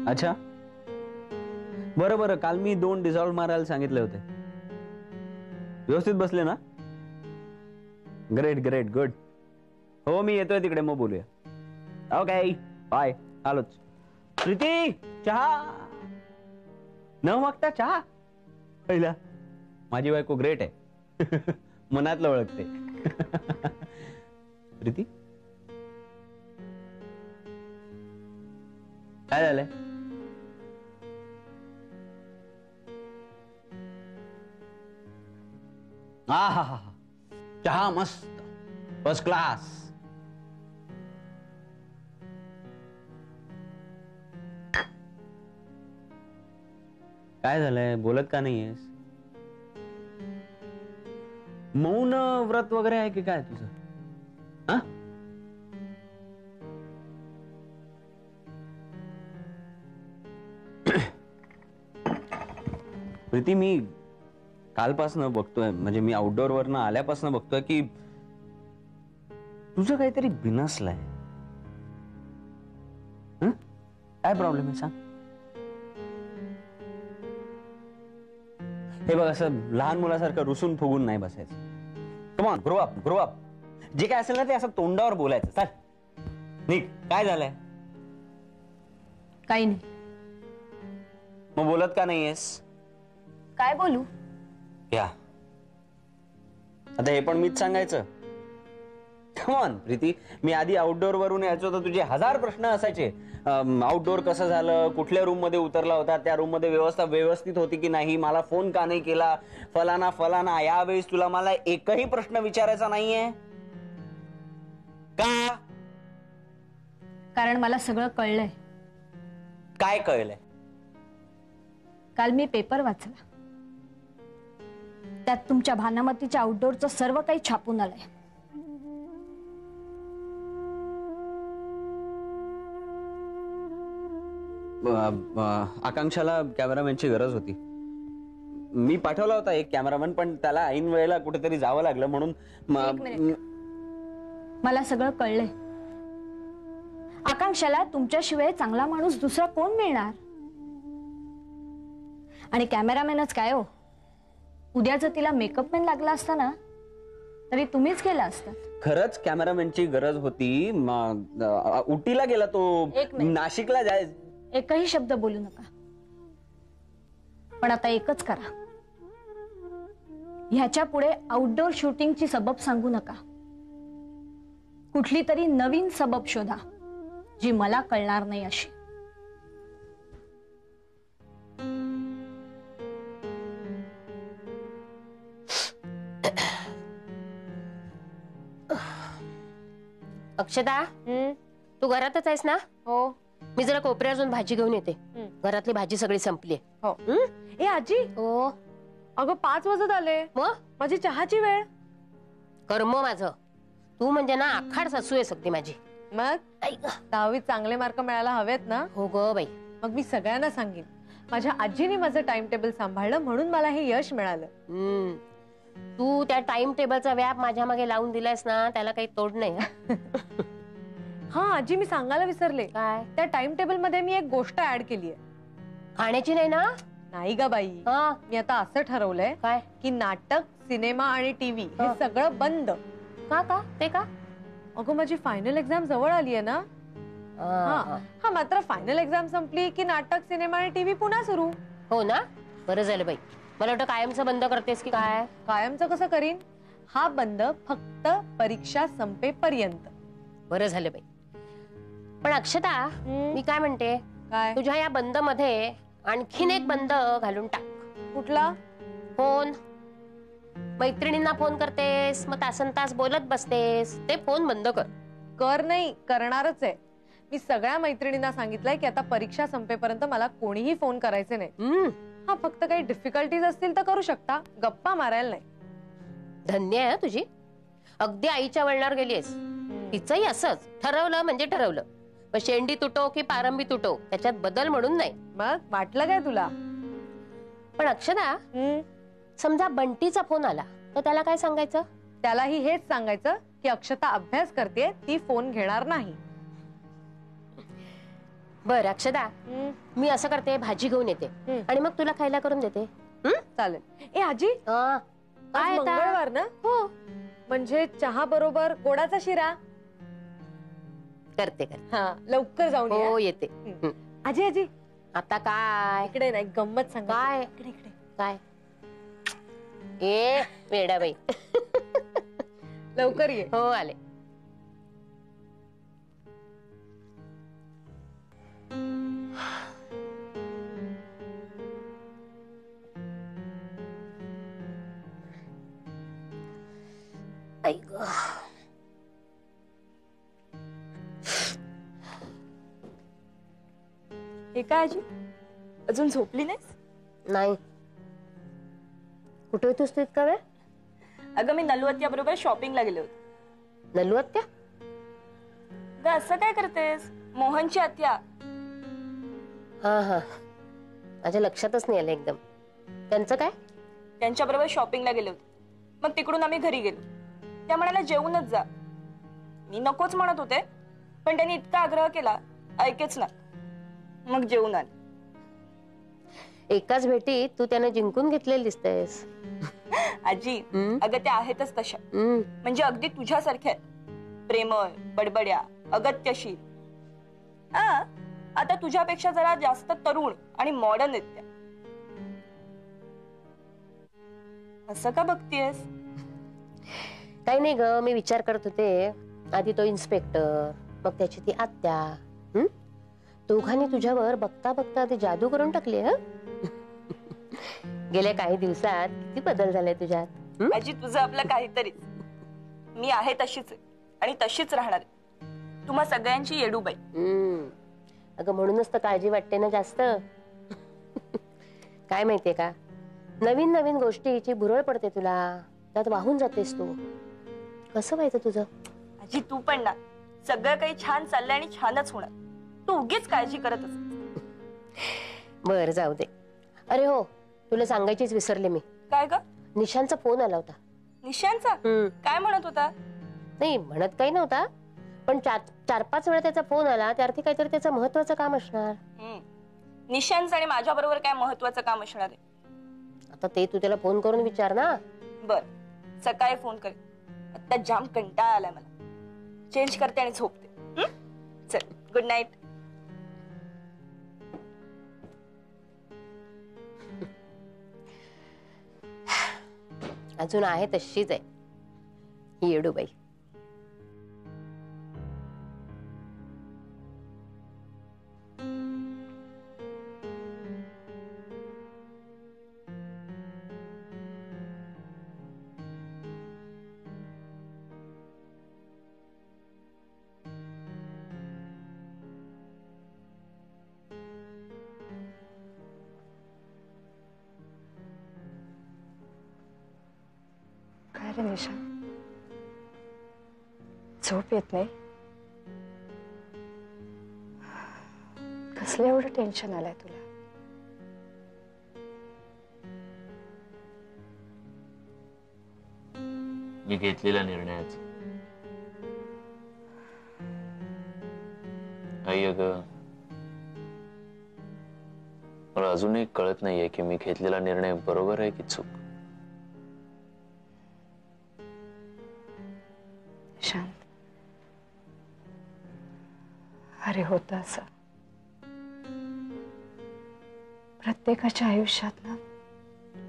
अच्छा, बरं बरं, काल मी 2 डिसॉल्व मारायला सांगितले होते. व्यवस्थित बसले ना? Great great good. हो, मी येतोय तिकडे, मग बोलूया. Okay bye. आलोच. प्रीती, चहा न मागता चहा? पहिला माझी बायको ग्रेट आहे. मनातलं ओळखते. प्रीती, काय झालंय? हा हा हा, चहा मस्त, फर्स्ट क्लास. काय झालंय, बोलत का नाहीयेस? मौन व्रत वगैरे आहे की काय तुझं? हा? प्रीती, मी कालपासनं बघतोय, म्हणजे मी आउटडोअर वरनं आल्यापासून बघतोय की तुझं काहीतरी बिनसलंय. काय प्रॉब्लेम आहे सांग? हे बघ, असं लहान मुलासारखं रुसून फुगून नाही बसायचं. Come on, grow up grow up. जे काय असेल ना ते असं तोंडावर बोलायचं. चल निघ. काय झालंय? काही नाही. मग बोलत का नाहीयेस? काय बोलू? या, आता हे पण मीच सांगायचं? कम ऑन प्रीती, मी आधी आउटडोअर वरून यायचो तर तुझे 1000 प्रश्न असायचे. आउटडोअर कसं झालं, कुठल्या रूम मध्ये उतरला होता, त्या रूम मध्ये व्यवस्था व्यवस्थित होती की नाही, मला फोन का नाही केला, फलाना फलाना. यावेळेस तुला मला एकही प्रश्न विचारायचा नाहीये का? कारण मला सगळं कळलंय. काय कळलंय? काल मी पेपर वाचला, त्यात तुमच्या भानामतीच्या आउटडोअरचं सर्व काही छापून आलंय. आकांक्षाला कॅमेरामॅनची गरज होती. मी पाठवला होता एक कॅमेरामॅन, पण त्याला ऐन वेळेला कुठेतरी जावं लागलं म्हणून. मला सगळं कळलंय. आकांक्षाला तुमच्याशिवाय चांगला माणूस दुसरा कोण मिळणार? आणि कॅमेरामॅनच काय हो, उद्या जर तिला मेकअप मॅन लागला असता ना तरी तुम्हीच केला असता. खरंच कॅमेरामॅनची गरज होती. उटीला गेला तो, नाशिकला जाय. एकही शब्द बोलू नका. पण आता एकच करा, ह्याच्या पुढे आउटडोअर शूटिंगची सबब सांगू नका. कुठली तरी नवीन सबब शोधा जी मला कळणार नाही अशी. अक्षता, तू घरातच आहेस ना? हो. मी जरा कोपऱ्यात जाऊन भाजी घेऊन येते. घरातली भाजी सगळी संपली. हो. ए आजी, हो अगं 5 वाजत आले. मग माझी चहाची वेळ. कर्म माझं. तू म्हणजे ना आखाड सासू आहे सगळी माझी. मग 10वीत चांगले मार्क मिळायला हवेत ना? हो ग बाई. मग मी सगळ्यांना सांगेन, माझ्या आजीने माझं टाइम टेबल सांभाळलं म्हणून मला हे यश मिळालं. तू त्या टाइम टेबलचा व्याप माझ्या मागे लावून दिलायस ना, त्याला काही तोड नाही. हा आजी, मी सांगायला विसरले. काय? त्या टाइम टेबल मध्ये मी एक गोष्ट ऍड केली आहे. खाण्याची नाही ना? नाही ग बाई, मी आता असं ठरवलंय काय की नाटक, सिनेमा आणि टीव्ही हे सगळं बंद. का? ते का? अगं माझी फायनल एक्झाम जवळ आली आहे ना. हा मात्र फायनल एक्झाम संपली की नाटक, सिनेमा आणि टीव्ही पुन्हा सुरू. हो ना, बरं झालं बाई. मला वाटतं कायमचं बंद करतेस की काय? कायमचं कसं करीन? हा बंद फक्त परीक्षा संपेपर्यंत. बरं झालं बाई. पण अक्षता, मी काय म्हणते, काय? तुझ्या या बंद मध्ये आणखीन एक बंद घालून टाक. कुठला? फोन. मैत्रिणींना फोन करतेस, मग तासनतास बोलत बसतेस, ते फोन बंद कर. कर नाही, करणारच आहे. मी सगळ्या मैत्रिणींना सांगितलंय की आता परीक्षा संपेपर्यंत मला कोणीही फोन करायचे नाही. हा फक्त काही डिफिकल्टीज असतील तर करू शकता, गप्पा मारायला नाही. धन्य आहे तुझी. अगदी आईच्या वळणावर गेलीस. तिचंही असंच ठरवलं म्हणजे ठरवलं. पण शेंडी तुटो की पारंबी तुटो, त्याच्यात बदल म्हणून नाही. मग वाटलं काय तुला? पण अक्षता, समजा बंटीचा फोन आला तर त्याला काय सांगायचं? त्यालाही हेच सांगायचं की अक्षता अभ्यास करते, ती फोन घेणार नाही. बर अक्षदा, मी असं करते, भाजी घेऊन येते आणि मग तुला खायला करून देते. चालेल. ए आजी, हा. आज काय आता? मंगळवार ना? हो, म्हणजे चहा बरोबर गोडाचा शिरा. करते करते. हा, लवकर जाऊन हो ये. येते. आजी आजी, आता काय इकडे नाही, गंमत सांग. काय? इकडे इकडे. काय ए वेडाबाई. लवकर ये. हो आले. आई ग. हे काय आजी, अजून झोपली नाहीस? नाही. कुठे होतीस तू इतका वेळ? अगं मी नलवत्या बरोबर शॉपिंगला गेले होते. नलू आत्या? अगं असं काय करतेस? मोहनची आत्या. हा हा, माझ्या लक्षातच नाही आलं एकदम. त्यांचं काय? त्यांच्या बरोबर शॉपिंगला गेले होते. मग तिकडून आम्ही घरी गेलो. त्या म्हणाला जेवूनच जा. मी नकोच म्हणत होते, पण त्यांनी इतका आग्रह केला, ऐकेच ना. मग जेवून आले. एकाच भेटीत तू त्यांना जिंकून घेतलेली दिसतेस. आजी, अगं त्या आहेतच तशा. म्हणजे अगदी तुझ्यासारख्या आहेत. प्रेमळ, बडबड्या, अगत्यशील. हा, आता तुझ्यापेक्षा जरा जास्त तरुण आणि मॉडर्न आहेत त्या. असं का बघतीयस? काही नाही ग, मी विचार करत होते. आधी तो इन्स्पेक्टर, मग त्याची ती आत्या. दोघांनी तुझ्यावर बघता बघता ती जादू करून टाकली. गेल्या काही दिवसात किती बदल झालाय तुझ्यात. आजी, तुझं आपलं काहीतरीच. मी आहे तशीच आहे आणि तशीच राहणार आहे. तुम्हा सगळ्यांची येडूबाई. अगं म्हणूनच तर काळजी वाटते ना जास्त. काय माहितीये का, नवीन नवीन गोष्टीची भुरळ पडते तुला, त्यात वाहून जातेस तू. कसं व्हायचं तुझं? आजी तू पण ना, सगळं काही छान चाललंय आणि छानच होणार. तू उगीच काळजी करत असते. बर जाऊ दे. अरे हो, तुला सांगायचीच विसरले मी. काय ग? निशांचा फोन आला होता. निशांचा? काय म्हणत होता? नाही म्हणत काही नव्हता, पण 4-5 वेळा त्याचा फोन आला. त्यार्थी काहीतरी त्याचं महत्वाचं काम असणार. निशांचं आणि माझ्या बरोबर काय महत्वाचं काम असणार आहे? आता ते तू त्याला फोन करून विचार ना. बर, सकाळी फोन कर. आता जाम कंटाळा आलाय मला. चेंज करते आणि झोपते. चल, गुड नाईट. अजून आहे तशीच आहे ही येडूबाई. काय रे निशा, झोप येत नाही? कसलं एवढं टेन्शन आलंय तुला? मी घेतलेल्या निर्णयाच. आई अगं, मला अजूनही कळत नाहीये की मी घेतलेला निर्णय बरोबर आहे की चूक. शांत, अरे होतं असं. प्रत्येकाच्या आयुष्यात ना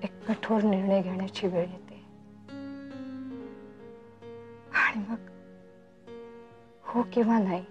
एक कठोर निर्णय घेण्याची वेळ येते आणि मग हो किंवा नाही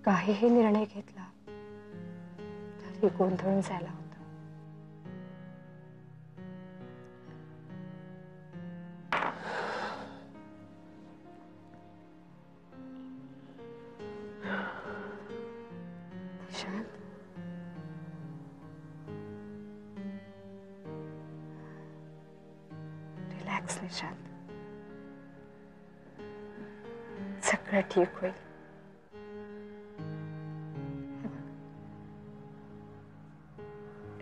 काहीही निर्णय घेतला तरी गोंधळून जायला होतं. शांत, रिलॅक्स निशांत, सगळं ठीक होईल.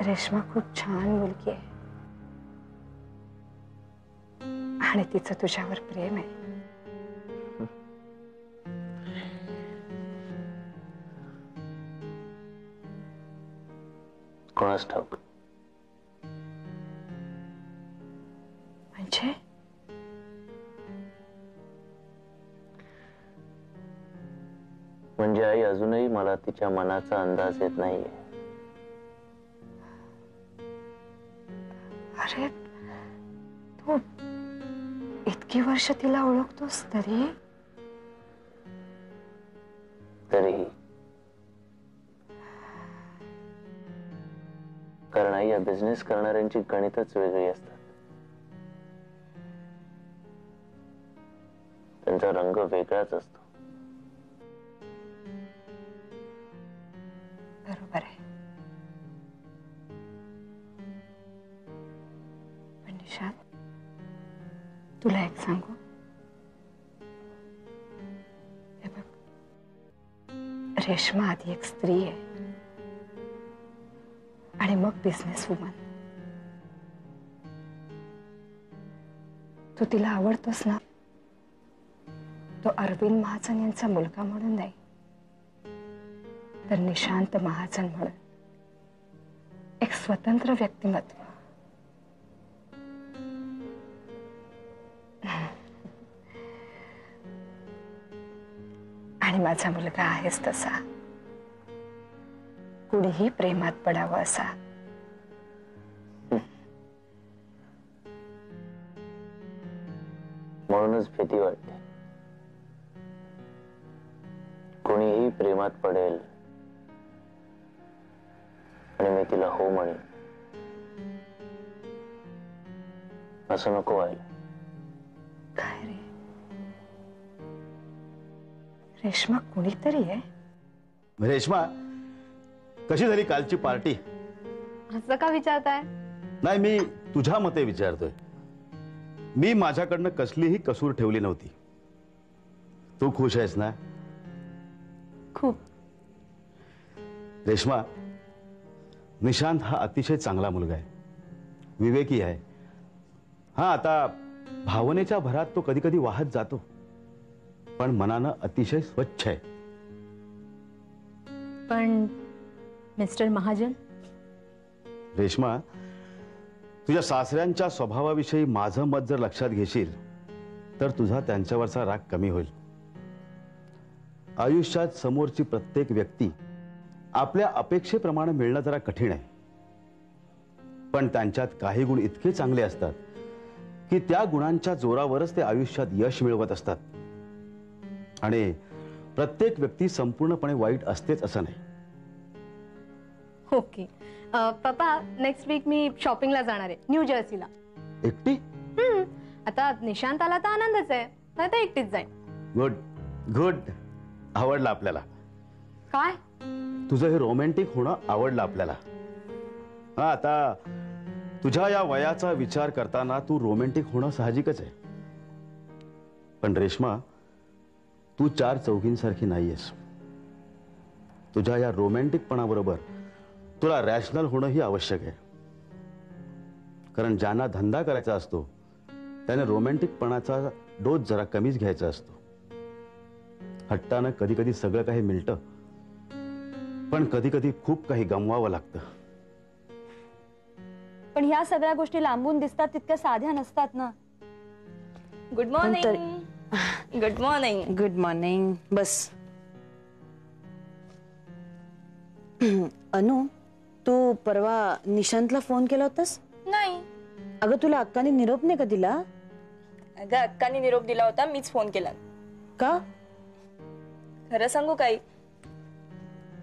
रेश्मा खूप छान मुलगी आहे आणि तिचं तुझ्यावर प्रेम आहे. कोणास ठाऊक. म्हणजे म्हणजे आई अजूनही मला तिच्या मनाचा अंदाज येत नाहीये. अरे तू इतकी वर्ष तिला ओळखतोस तरी तरीही कारण आई या बिझनेस करणाऱ्यांची गणितच वेगळी असतात. त्यांचा रंग वेगळाच असतो. बरोबर आहे. पण निशांत, तुला एक सांगू, हे बघ, रेश्मा आधी एक स्त्री आहे आणि मग बिझनेस वुमन. तू तिला आवडतोस ना, तो अरविंद महाजन यांचा मुलगा म्हणून नाही, तर निशांत महाजन म्हणून एक स्वतंत्र व्यक्तिमत्व. आणि माझा मुलगा आहेच तसा, कुणीही प्रेमात पडावं असा. म्हणूनच भीती वाटते. कोणीही प्रेमात पडेल आणि मी तिला हो म्हणेन असं नको व्हायला. काय रे, रेश्मा कुणीतरी आहे. रेश्मा, कशी झाली कालची पार्टी? असं का विचारताय? नाही, मी तुझ्या मते विचारतोय. मी माझ्याकडनं कसलीही कसूर ठेवली नव्हती. तू खुश आहेस ना? खूप. रेश्मा, निशांत हा अतिशय चांगला मुलगा आहे, विवेकी आहे. हा, आता भावनेच्या भरात तो कधी कधी वाहत जातो, पण मनानं अतिशय स्वच्छ आहे. पण मिस्टर महाजन? रेश्मा, तुझ्या सासऱ्यांच्या स्वभावाविषयी माझं मत जर लक्षात घेशील तर तुझा त्यांच्यावरचा राग कमी होईल. आयुष्यात समोरची प्रत्येक व्यक्ती आपल्या अपेक्षेप्रमाणे मिळणं जरा कठीण आहे, पण त्यांच्यात काही गुण इतके चांगले असतात की त्या गुणांच्या जोरावरच ते आयुष्यात यश मिळवत असतात. आणि प्रत्येक व्यक्ती संपूर्णपणे वाईट असतेच असं नाही. ओके. पप्पा, नेक्स्ट वीक मी शॉपिंगला जाणार आहे न्यू जर्सीला. एकटी? आता निशांत आला तर आनंदच आहे, नाही तर एकटीच जाईन. गुड गुड, आवडलं आपल्याला. काय? तुझं हे रोमॅन्टिक होणं आवडलं आपल्याला. हा, आता तुझ्या या वयाचा विचार करताना तू रोमॅन्टिक होणं साहजिकच आहे. पण रेश्मा, तू चार चौघींसारखी नाहीयेस. तुझ्या या रोमॅन्टिकपणाबरोबर तुला रॅशनल होणंही आवश्यक आहे. कारण ज्यांना धंदा करायचा असतो त्याने रोमॅन्टिकपणाचा डोस जरा कमीच घ्यायचा असतो. हट्टानं कधी कधी सगळं काही मिळतं, पण कधी कधी खूप काही गमवावं लागतं. पण ह्या सगळ्या गोष्टी लांबून दिसतात तितक्या साध्या नसतात ना. Good morning. Good morning. Good morning. बस. अनु, तू परवा निशांतला फोन केला होतास? नाही. अगं, तुला अक्काने निरोप नाही का दिला? अगं, अक्काने निरोप दिला होता, मीच फोन केला. का? खरं सांगू काही,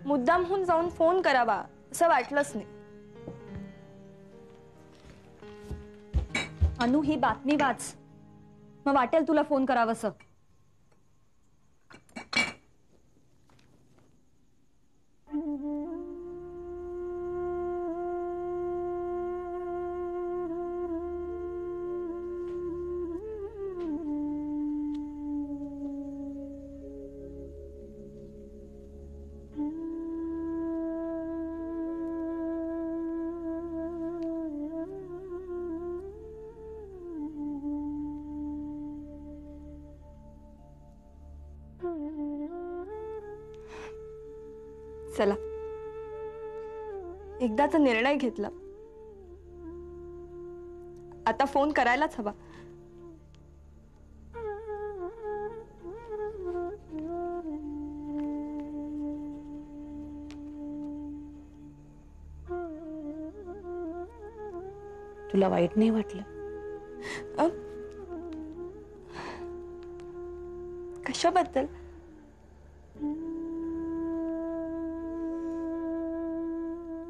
मुद्दामहून जाऊन फोन करावा असं वाटलंच नाही. अनु, ही बातमी वाच, मग वाटेल तुला फोन करावंसं. चला, एकदाचा निर्णय घेतला, आता फोन करायलाच हवा. तुला वाईट नाही वाटलं? कशाबद्दल?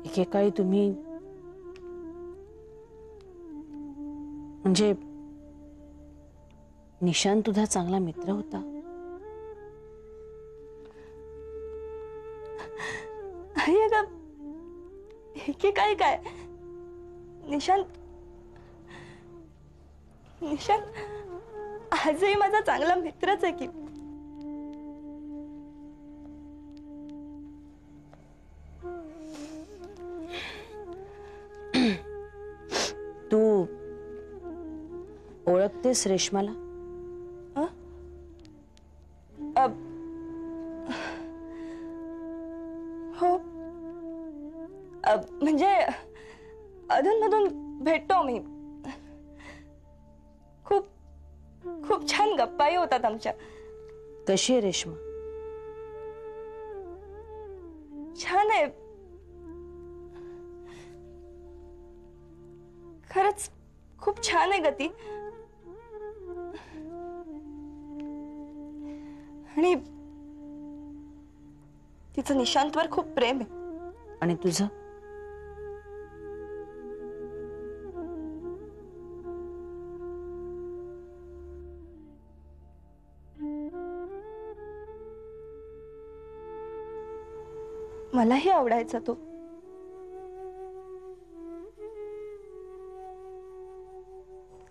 एकेकाळी तुम्ही म्हणजे निशांत तुझा चांगला मित्र होता. एकेकाळी काय? निशांत आजही माझा चांगला मित्रच आहे की. तू ओळखतेस रेश्माला? हो, म्हणजे अधूनमधून भेटतो आम्ही. खूप खूप छान गप्पाही होतात आमच्या. कशी आहे रेश्मा? छान आहे, खरंच खूप छान आहे गती. आणि तिचं निशांतवर खूप प्रेम आहे. आणि तुझं? मलाही आवडायचा तो.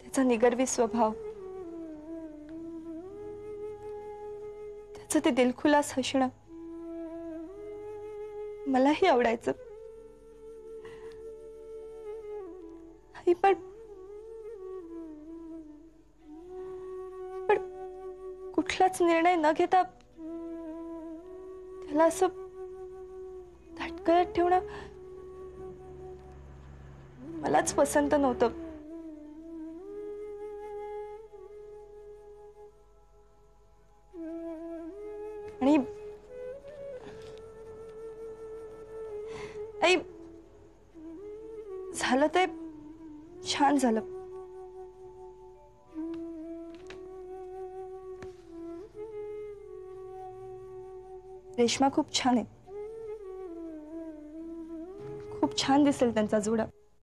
त्याचा निगर्वी स्वभाव, त्याचं ते दिलखुलास हसणं मलाही आवडायचं. पण कुठलाच निर्णय न घेता त्याला असं धाटकळत ठेवणं मलाच पसंत नव्हतं. आणि झालं ते छान झालं. रेश्मा खूप छान आहे, खूप छान दिसेल त्यांचा जोडा.